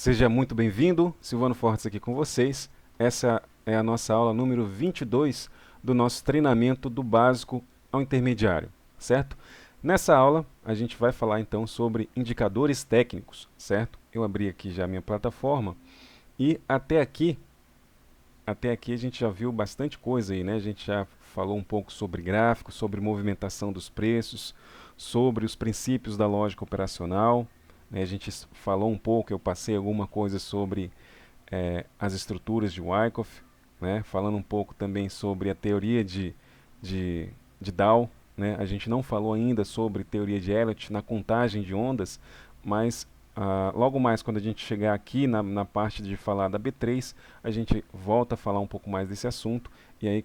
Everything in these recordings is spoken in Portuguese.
Seja muito bem-vindo, Silvano Fortes aqui com vocês. Essa é a nossa aula número 22 do nosso treinamento do básico ao intermediário, certo? Nessa aula, a gente vai falar então sobre indicadores técnicos, certo? Eu abri aqui já a minha plataforma e até aqui a gente já viu bastante coisa aí, né? A gente já falou um pouco sobre gráficos, sobre movimentação dos preços, sobre os princípios da lógica operacional, né? A gente falou um pouco, eu passei alguma coisa sobre as estruturas de Wyckoff, né? Falando um pouco também sobre a teoria de, de Dow, né? A gente não falou ainda sobre teoria de Elliott na contagem de ondas, mas logo mais quando a gente chegar aqui na parte de falar da B3, a gente volta a falar um pouco mais desse assunto e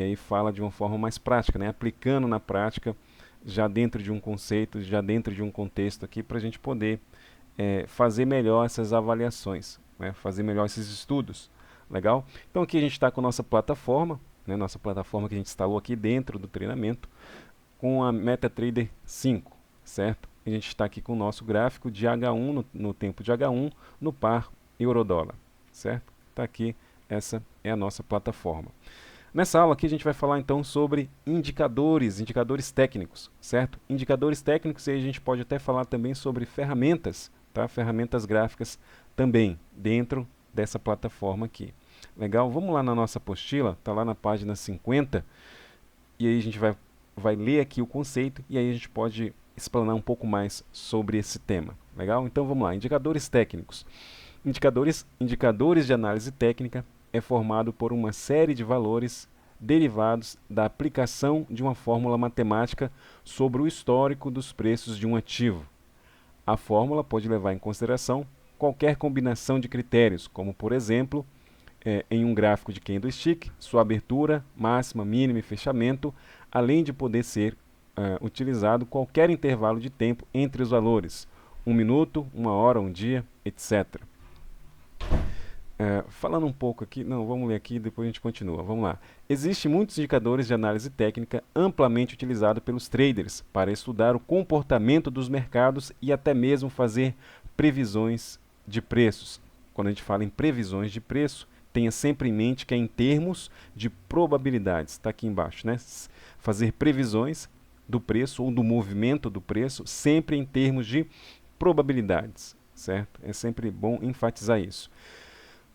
aí fala de uma forma mais prática, né? Aplicando na prática, já dentro de um conceito, já dentro de um contexto aqui, para a gente poder fazer melhor essas avaliações, né? Fazer melhor esses estudos. Legal? Então aqui a gente está com a nossa plataforma, né? Nossa plataforma que a gente instalou aqui dentro do treinamento, com a MetaTrader 5, certo? A gente está aqui com o nosso gráfico de H1 no tempo de H1 no par euro-dólar, certo? Está aqui, essa é a nossa plataforma. Nessa aula aqui a gente vai falar então sobre indicadores técnicos, certo? Indicadores técnicos e aí a gente pode até falar também sobre ferramentas, tá? Ferramentas gráficas também dentro dessa plataforma aqui. Legal? Vamos lá na nossa apostila, tá lá na página 50 e aí a gente vai ler aqui o conceito e aí a gente pode explanar um pouco mais sobre esse tema. Legal? Então vamos lá, indicadores técnicos. Indicadores de análise técnica é formado por uma série de valores derivados da aplicação de uma fórmula matemática sobre o histórico dos preços de um ativo. A fórmula pode levar em consideração qualquer combinação de critérios, como por exemplo, em um gráfico de candlestick, sua abertura, máxima, mínima e fechamento, além de poder ser utilizado qualquer intervalo de tempo entre os valores, 1 minuto, 1 hora, 1 dia, etc. Falando um pouco aqui, não, vamos ler aqui e depois a gente continua. Vamos lá. Existem muitos indicadores de análise técnica amplamente utilizados pelos traders para estudar o comportamento dos mercados e até mesmo fazer previsões de preços. Quando a gente fala em previsões de preço, tenha sempre em mente que é em termos de probabilidades. Está aqui embaixo, né? Fazer previsões do preço ou do movimento do preço sempre em termos de probabilidades, certo? É sempre bom enfatizar isso.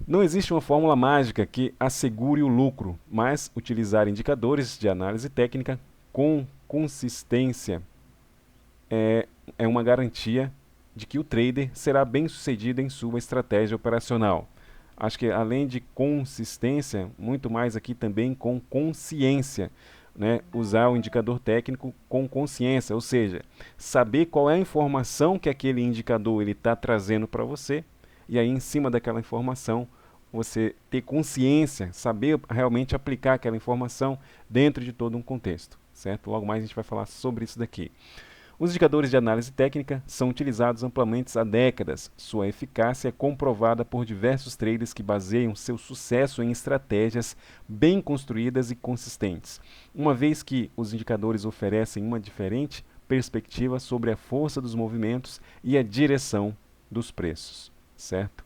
Não existe uma fórmula mágica que assegure o lucro, mas utilizar indicadores de análise técnica com consistência é uma garantia de que o trader será bem-sucedido em sua estratégia operacional. Acho que além de consistência, muito mais aqui também com consciência, né? Usar o indicador técnico com consciência, ou seja, saber qual é a informação que aquele indicador ele está trazendo para você e aí em cima daquela informação você ter consciência, saber realmente aplicar aquela informação dentro de todo um contexto, certo? Logo mais a gente vai falar sobre isso daqui. Os indicadores de análise técnica são utilizados amplamente há décadas. Sua eficácia é comprovada por diversos traders que baseiam seu sucesso em estratégias bem construídas e consistentes, uma vez que os indicadores oferecem uma diferente perspectiva sobre a força dos movimentos e a direção dos preços, certo?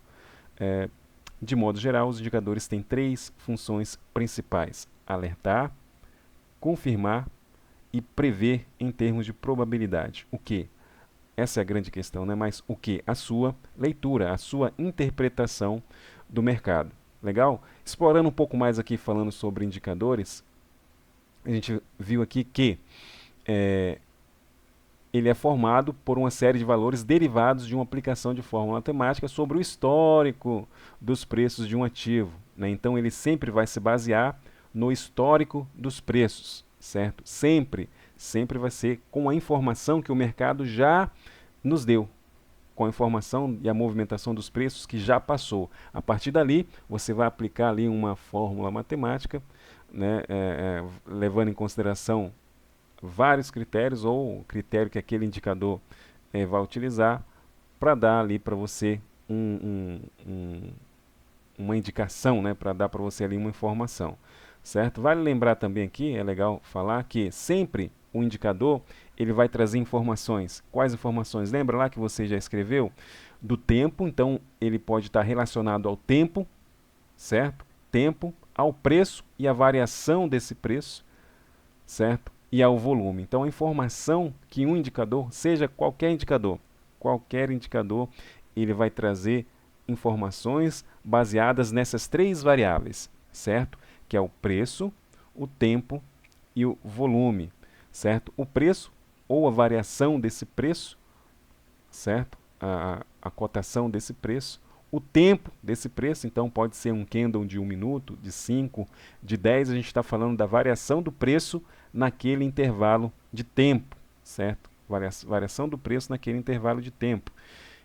De modo geral, os indicadores têm três funções principais: alertar, confirmar e prever em termos de probabilidade. O que? Essa é a grande questão, né? Mas o que? A sua leitura, a sua interpretação do mercado. Legal? Explorando um pouco mais aqui, falando sobre indicadores, a gente viu aqui que ele é formado por uma série de valores derivados de uma aplicação de fórmula matemática sobre o histórico dos preços de um ativo, né? Então ele sempre vai se basear no histórico dos preços, certo? Sempre vai ser com a informação que o mercado já nos deu, com a informação e a movimentação dos preços que já passou. A partir dali, você vai aplicar ali uma fórmula matemática, né, levando em consideração vários critérios ou o critério que aquele indicador vai utilizar para dar ali para você uma indicação, né, para dar para você ali uma informação, certo? Vale lembrar também aqui, é legal falar que sempre o indicador ele vai trazer informações. Quais informações? Lembra lá que você já escreveu? Do tempo, então ele pode estar relacionado ao tempo, certo? Tempo, ao preço e à variação desse preço, certo? E ao volume. Então a informação que um indicador, seja qualquer indicador, ele vai trazer informações baseadas nessas três variáveis, certo? Que é o preço, o tempo e o volume, certo? O preço ou a variação desse preço, certo? A cotação desse preço, o tempo desse preço, então pode ser um candle de 1 minuto, de 5, de 10, a gente está falando da variação do preço naquele intervalo de tempo, certo? Variação do preço naquele intervalo de tempo.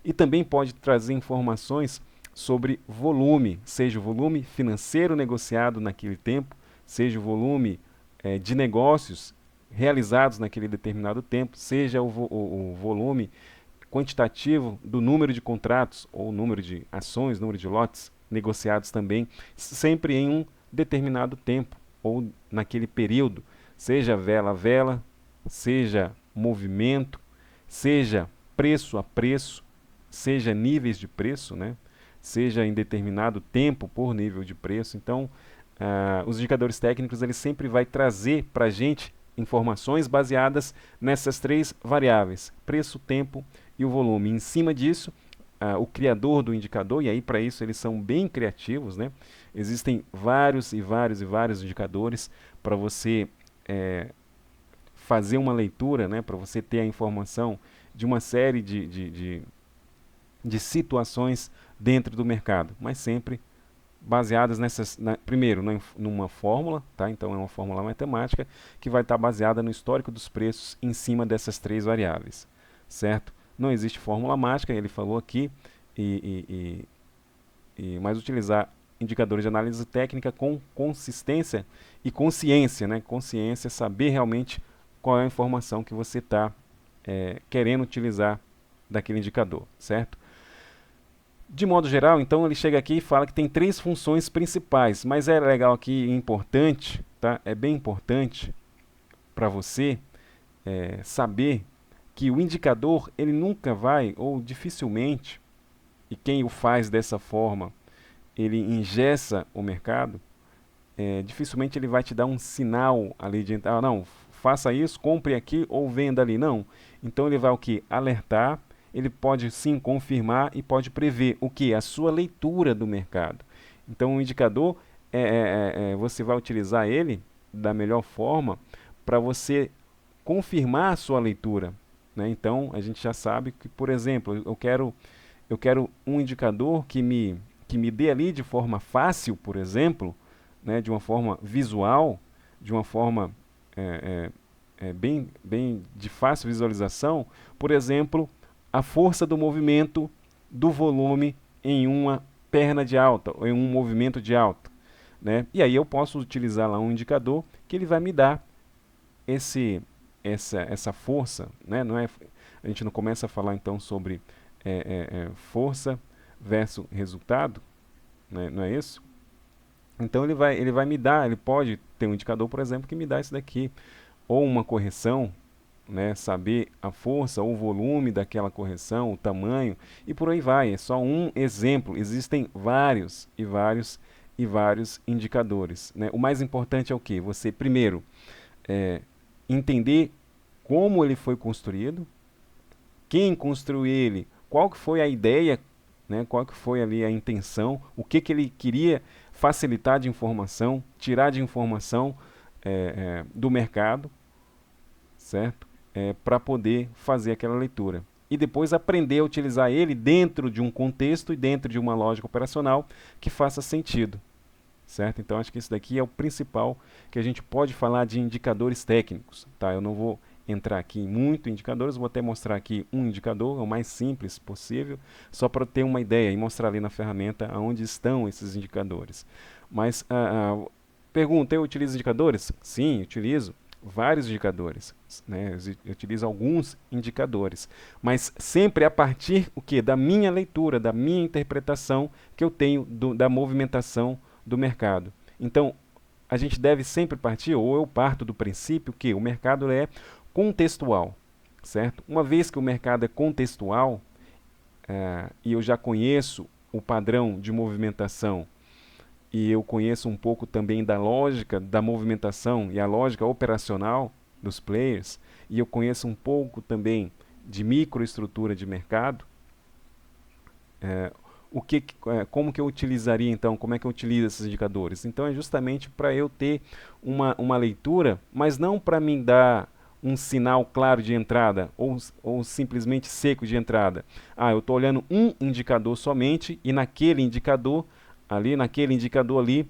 E também pode trazer informações sobre volume, seja o volume financeiro negociado naquele tempo, seja o volume de negócios realizados naquele determinado tempo, seja o volume quantitativo do número de contratos ou número de ações, número de lotes negociados também, sempre em um determinado tempo ou naquele período, seja vela a vela, seja movimento, seja preço a preço, seja níveis de preço, né? Seja em determinado tempo por nível de preço. Então, os indicadores técnicos eles sempre vai trazer para a gente informações baseadas nessas três variáveis, preço, tempo e o volume. Em cima disso, o criador do indicador, e aí para isso eles são bem criativos, né? Existem vários e vários e vários indicadores para você fazer uma leitura, né? Para você ter a informação de uma série de situações dentro do mercado, mas sempre baseadas primeiro numa fórmula, tá? Então é uma fórmula matemática que vai estar baseada no histórico dos preços em cima dessas três variáveis, certo? Não existe fórmula mágica, ele falou aqui, mas utilizar indicadores de análise técnica com consistência e consciência, né? Consciência, saber realmente qual é a informação que você está querendo utilizar daquele indicador, certo? De modo geral, então, ele chega aqui e fala que tem três funções principais, mas é legal aqui e importante, tá? É bem importante para você saber que o indicador, ele nunca vai, ou dificilmente, e quem o faz dessa forma, ele engessa o mercado, dificilmente ele vai te dar um sinal ali de, não, faça isso, compre aqui ou venda ali, não. Então ele vai o que? Alertar. Ele pode sim confirmar e pode prever o que? A sua leitura do mercado. Então o indicador, você vai utilizar ele da melhor forma para você confirmar a sua leitura, né? Então a gente já sabe que, por exemplo, eu quero um indicador que me dê ali de forma fácil, por exemplo, né, de uma forma visual, de uma forma bem de fácil visualização, por exemplo, a força do movimento do volume em uma perna de alta, ou em um movimento de alta, né? E aí eu posso utilizar lá um indicador que ele vai me dar essa força, né? A gente não começa a falar então sobre força versus resultado, né? Não é isso? Então ele vai me dar, ele pode ter um indicador, por exemplo, que me dá isso daqui, ou uma correção, né, saber a força ou o volume daquela correção, o tamanho, e por aí vai. É só um exemplo. Existem vários e vários e vários indicadores, né? O mais importante é o que? Você, primeiro, entender como ele foi construído, quem construiu ele, qual que foi a ideia, né, qual que foi ali a intenção, o que, que ele queria facilitar de informação, tirar de informação do mercado, certo? Para poder fazer aquela leitura. E depois aprender a utilizar ele dentro de um contexto e dentro de uma lógica operacional que faça sentido, certo? Então acho que isso daqui é o principal que a gente pode falar de indicadores técnicos, tá? Eu não vou entrar aqui em muito indicadores, vou até mostrar aqui um indicador, o mais simples possível, só para ter uma ideia e mostrar ali na ferramenta onde estão esses indicadores. Mas pergunta, eu utilizo indicadores? Sim, utilizo vários indicadores, né? Eu utilizo alguns indicadores, mas sempre a partir o que? Da minha leitura, da minha interpretação que eu tenho da movimentação do mercado. Então, a gente deve sempre partir, ou eu parto do princípio que o mercado é contextual. certo? Uma vez que o mercado é contextual, e eu já conheço o padrão de movimentação e eu conheço um pouco também da lógica da movimentação e a lógica operacional dos players, e eu conheço um pouco também de microestrutura de mercado, como que eu utilizaria então, como é que eu utilizo esses indicadores? Então é justamente para eu ter uma leitura, mas não para me dar um sinal claro de entrada ou simplesmente seco de entrada. Ah, eu estou olhando um indicador somente e naquele indicador ali,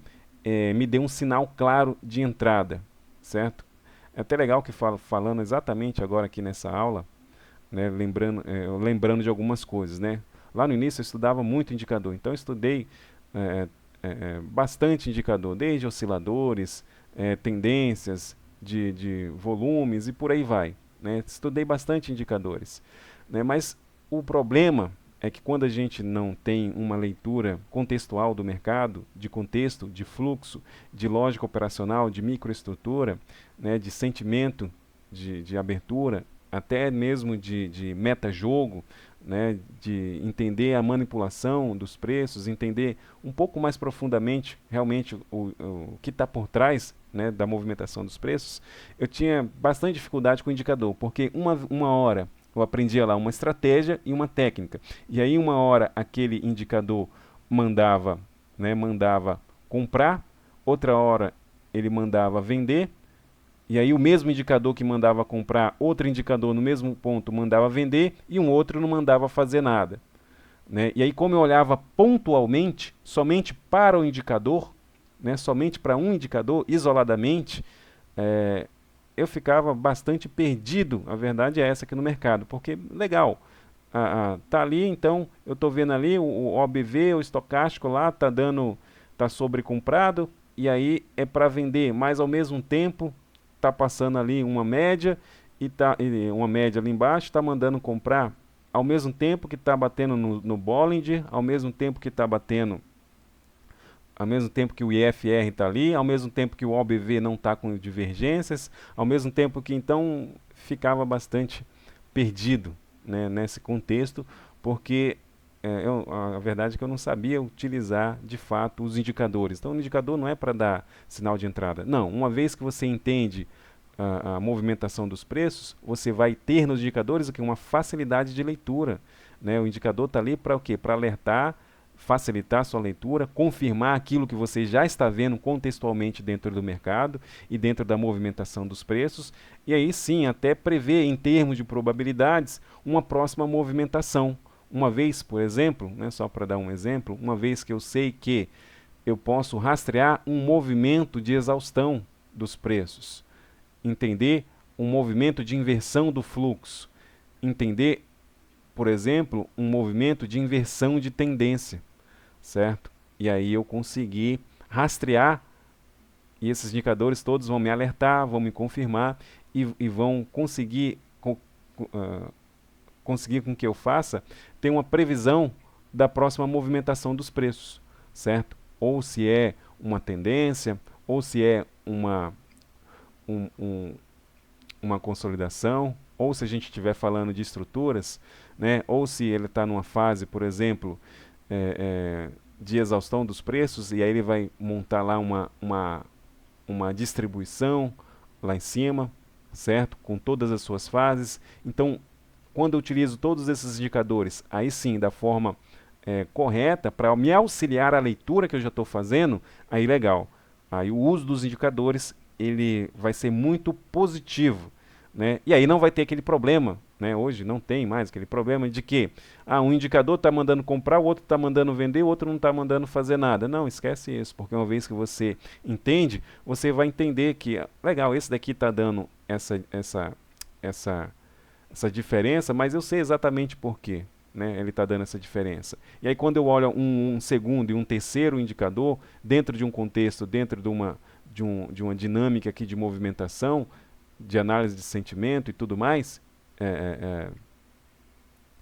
me dê um sinal claro de entrada, certo? É até legal que falando exatamente agora aqui nessa aula, né, lembrando de algumas coisas, né? Lá no início eu estudava muito indicador, então eu estudei é, bastante indicador, desde osciladores, tendências de volumes e por aí vai, né? Estudei bastante indicadores, né? Mas o problema é que quando a gente não tem uma leitura contextual do mercado, de contexto, de fluxo, de lógica operacional, de microestrutura, né, de sentimento de abertura, até mesmo de meta-jogo, né, de entender a manipulação dos preços, entender um pouco mais profundamente realmente o que está por trás, né, da movimentação dos preços, eu tinha bastante dificuldade com o indicador, porque uma hora eu aprendia lá uma estratégia e uma técnica, e aí uma hora aquele indicador mandava, né, mandava comprar, outra hora ele mandava vender, e aí o mesmo indicador que mandava comprar, outro indicador no mesmo ponto mandava vender e um outro não mandava fazer nada, né? E aí como eu olhava pontualmente, somente para o indicador, né, somente para um indicador, isoladamente, é, eu ficava bastante perdido, a verdade é essa aqui no mercado, porque legal, tá ali, então eu estou vendo ali o OBV, o estocástico lá, tá sobrecomprado, e aí é para vender, mas ao mesmo tempo está passando ali uma média ali embaixo, está mandando comprar, ao mesmo tempo que está batendo no Bollinger, ao mesmo tempo que o IFR está ali, ao mesmo tempo que o OBV não está com divergências, ao mesmo tempo que então ficava bastante perdido, né, nesse contexto, porque a verdade é que eu não sabia utilizar de fato os indicadores. Então o indicador não é para dar sinal de entrada. Não, uma vez que você entende a movimentação dos preços, você vai ter nos indicadores uma facilidade de leitura, né? O indicador está ali para o quê? Para alertar, facilitar a sua leitura, confirmar aquilo que você já está vendo contextualmente dentro do mercado e dentro da movimentação dos preços, e aí sim até prever em termos de probabilidades uma próxima movimentação. Uma vez, por exemplo, né, só para dar um exemplo, uma vez que eu sei que eu posso rastrear um movimento de exaustão dos preços, entender um movimento de inversão do fluxo, entender, por exemplo, um movimento de inversão de tendência, certo? E aí eu consegui rastrear e esses indicadores todos vão me alertar, vão me confirmar e vão conseguir com que eu faça ter uma previsão da próxima movimentação dos preços, certo? Ou se é uma tendência, ou se é um, um, uma consolidação, ou se a gente estiver falando de estruturas, né, ou se ele está numa fase, por exemplo, de exaustão dos preços, e aí ele vai montar lá uma distribuição lá em cima, certo? Com todas as suas fases. Então, quando eu utilizo todos esses indicadores, aí sim, da forma correta, para me auxiliar a leitura que eu já estou fazendo, aí legal. Aí o uso dos indicadores ele vai ser muito positivo, né? E aí não vai ter aquele problema, né? Hoje não tem mais aquele problema de que um indicador está mandando comprar, o outro está mandando vender, o outro não está mandando fazer nada. Não, esquece isso, porque uma vez que você entende, você vai entender que, legal, esse daqui está dando essa, essa diferença, mas eu sei exatamente por quê. Né, ele está dando essa diferença. E aí quando eu olho um segundo e um terceiro indicador, dentro de um contexto, dentro de uma dinâmica aqui de movimentação, de análise de sentimento e tudo mais, é, é, é,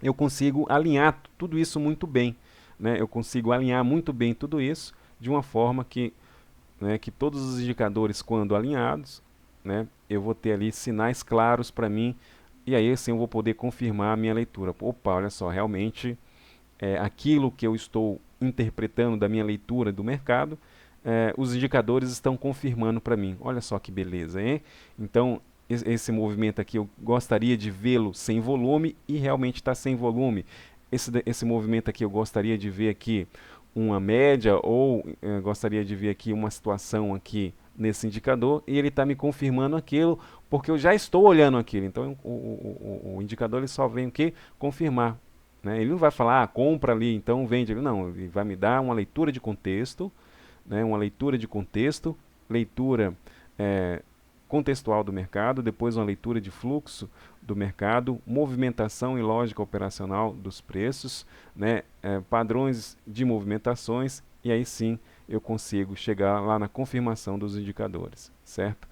eu consigo alinhar tudo isso muito bem. Né? Eu consigo alinhar muito bem tudo isso de uma forma que, né, que todos os indicadores, quando alinhados, né, eu vou ter ali sinais claros para mim e aí assim eu vou poder confirmar a minha leitura. Opa, olha só, realmente aquilo que eu estou interpretando da minha leitura do mercado, os indicadores estão confirmando para mim. Olha só que beleza, hein? Então, esse movimento aqui eu gostaria de vê-lo sem volume e realmente está sem volume. Esse movimento aqui eu gostaria de ver aqui uma média ou gostaria de ver aqui uma situação aqui nesse indicador e ele está me confirmando aquilo porque eu já estou olhando aquilo. Então o indicador ele só vem o que? Confirmar. Né? Ele não vai falar, compra ali, então vende. Ele não, ele vai me dar uma leitura de contexto, né? Uma leitura de contexto, leitura é, contextual do mercado, depois uma leitura de fluxo do mercado, movimentação e lógica operacional dos preços, né? Padrões de movimentações, e aí sim eu consigo chegar lá na confirmação dos indicadores, certo?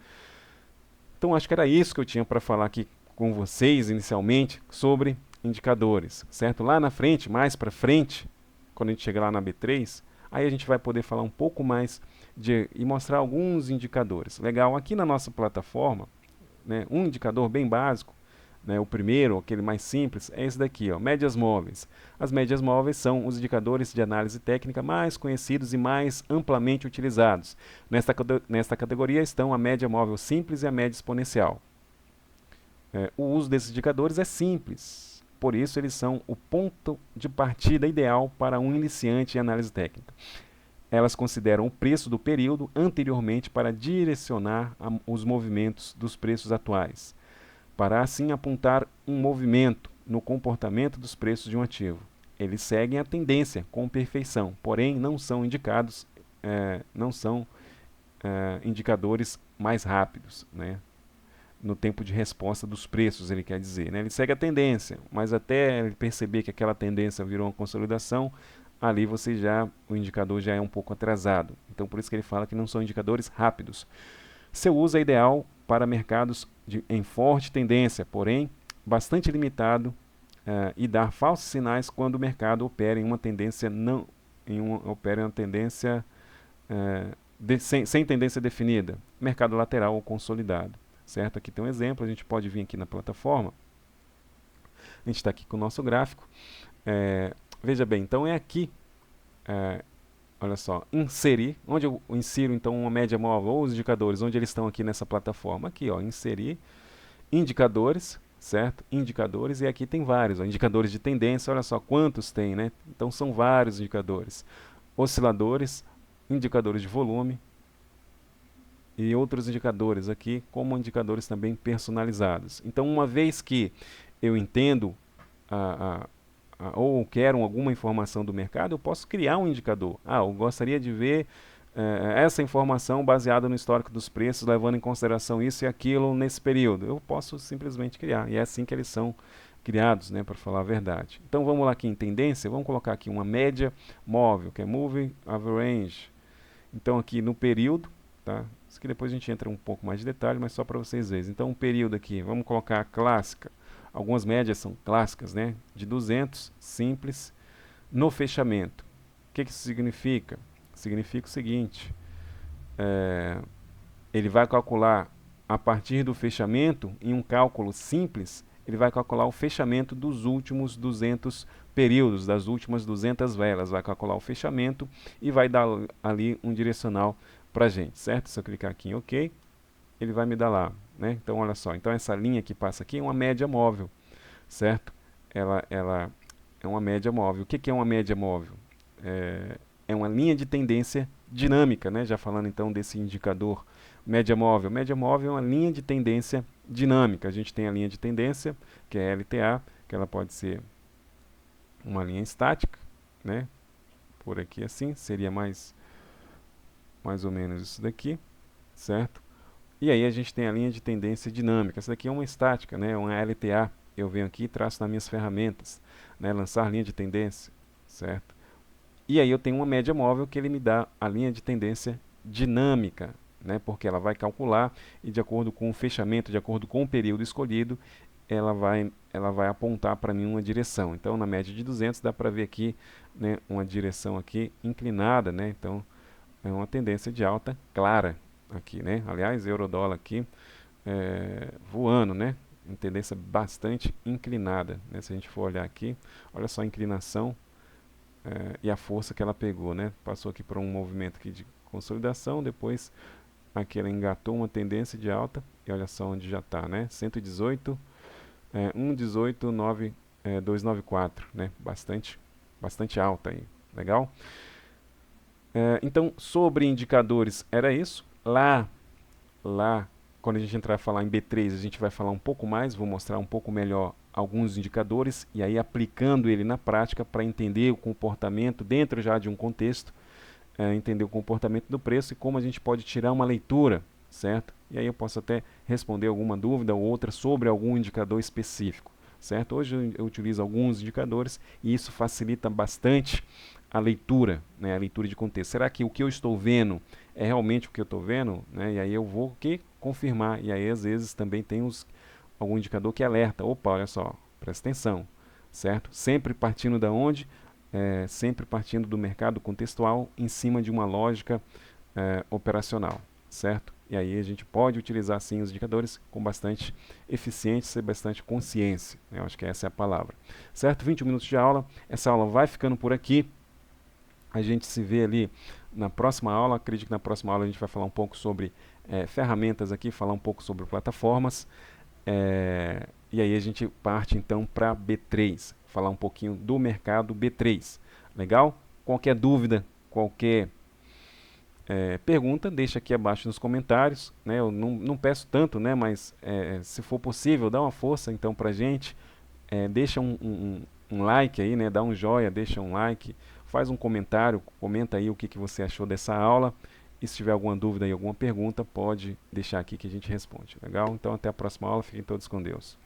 Então acho que era isso que eu tinha para falar aqui com vocês inicialmente sobre indicadores, certo? Lá na frente, mais para frente, quando a gente chegar lá na B3, aí a gente vai poder falar um pouco mais e mostrar alguns indicadores. Legal, aqui na nossa plataforma, né, um indicador bem básico, né, o primeiro, aquele mais simples, é esse daqui, ó, médias móveis. As médias móveis são os indicadores de análise técnica mais conhecidos e mais amplamente utilizados. Nesta categoria estão a média móvel simples e a média exponencial. O uso desses indicadores é simples, por isso eles são o ponto de partida ideal para um iniciante em análise técnica. Elas consideram o preço do período anteriormente para direcionar os movimentos dos preços atuais, para assim apontar um movimento no comportamento dos preços de um ativo. Eles seguem a tendência com perfeição, porém não são indicadores mais rápidos, né? No tempo de resposta dos preços, ele quer dizer. Né? Ele segue a tendência, mas até ele perceber que aquela tendência virou uma consolidação, ali o indicador já é um pouco atrasado. Então, por isso que ele fala que não são indicadores rápidos. Seu uso é ideal para mercados em forte tendência, porém bastante limitado e dar falsos sinais quando o mercado opera em uma tendência sem tendência definida, mercado lateral ou consolidado. Certo? Aqui tem um exemplo, a gente pode vir aqui na plataforma, a gente está aqui com o nosso gráfico, veja bem, então é aqui, olha só, inserir, onde eu insiro então uma média móvel ou os indicadores, onde eles estão aqui nessa plataforma, aqui ó, inserir, indicadores, certo? Indicadores, e aqui tem vários, ó, indicadores de tendência, olha só quantos tem, né? Então são vários indicadores, osciladores, indicadores de volume, e outros indicadores aqui, como indicadores também personalizados. Então, uma vez que eu entendo ou quero alguma informação do mercado, eu posso criar um indicador. Eu gostaria de ver essa informação baseada no histórico dos preços, levando em consideração isso e aquilo nesse período. Eu posso simplesmente criar, e é assim que eles são criados, né, para falar a verdade. Então, vamos lá aqui em tendência, vamos colocar aqui uma média móvel, que é Moving Average. Então, aqui no período, tá? Isso aqui depois a gente entra um pouco mais de detalhe, mas só para vocês verem. Então, um período aqui, vamos colocar a clássica. Algumas médias são clássicas, né? De 200, simples, no fechamento. O que isso significa? Significa o seguinte, ele vai calcular a partir do fechamento, em um cálculo simples, ele vai calcular o fechamento dos últimos 200 períodos, das últimas 200 velas. Vai calcular o fechamento e vai dar ali um direcional para a gente, certo? Se eu clicar aqui em OK, ele vai me dar lá, né? Então, olha só. Então, essa linha que passa aqui é uma média móvel, certo? Ela é uma média móvel. O que é uma média móvel? É uma linha de tendência dinâmica, né? Já falando então desse indicador média móvel. Média móvel é uma linha de tendência dinâmica. A gente tem a linha de tendência, que é a LTA, que ela pode ser uma linha estática, né? Por aqui assim, seria mais ou menos isso daqui, certo? E aí a gente tem a linha de tendência dinâmica. Essa daqui é uma estática, né? Uma LTA. Eu venho aqui e traço nas minhas ferramentas, né? Lançar linha de tendência, certo? E aí eu tenho uma média móvel que ele me dá a linha de tendência dinâmica, né? Porque ela vai calcular e de acordo com o fechamento, de acordo com o período escolhido, ela vai apontar para mim uma direção. Então, na média de 200 dá para ver aqui, né, uma direção aqui inclinada, né? Então, é uma tendência de alta clara aqui, né? Aliás, euro-dólar aqui voando, né? Uma tendência bastante inclinada, né? Se a gente for olhar aqui, olha só a inclinação e a força que ela pegou, né? Passou aqui por um movimento aqui de consolidação, depois aqui ela engatou uma tendência de alta e olha só onde já está, né? 118, 118, 294, né? Bastante alta aí, legal? Então, sobre indicadores, era isso. Lá, quando a gente entrar a falar em B3, a gente vai falar um pouco mais, vou mostrar um pouco melhor alguns indicadores e aí aplicando ele na prática para entender o comportamento dentro já de um contexto, entender o comportamento do preço e como a gente pode tirar uma leitura, certo? E aí eu posso até responder alguma dúvida ou outra sobre algum indicador específico, certo? Hoje eu utilizo alguns indicadores e isso facilita bastante a leitura, né, a leitura de contexto. Será que o que eu estou vendo é realmente o que eu estou vendo? Né? E aí eu vou confirmar. E aí às vezes também tem algum indicador que alerta. Opa, olha só, presta atenção, certo? Sempre partindo da onde? Sempre partindo do mercado contextual em cima de uma lógica operacional, certo? E aí a gente pode utilizar sim os indicadores com bastante eficiência e bastante consciência. Eu acho que essa é a palavra. Certo? 20 minutos de aula. Essa aula vai ficando por aqui. A gente se vê ali na próxima aula. Acredito que na próxima aula a gente vai falar um pouco sobre ferramentas aqui, falar um pouco sobre plataformas. E aí a gente parte então para B3, falar um pouquinho do mercado B3. Legal? Qualquer dúvida, qualquer pergunta, deixa aqui abaixo nos comentários. Né? Eu não peço tanto, né? Mas se for possível, dá uma força então para a gente. Deixa um like aí, né? Dá um joinha, deixa um like, faz um comentário, comenta aí o que você achou dessa aula. E se tiver alguma dúvida e alguma pergunta, pode deixar aqui que a gente responde. Legal? Então até a próxima aula, fiquem todos com Deus.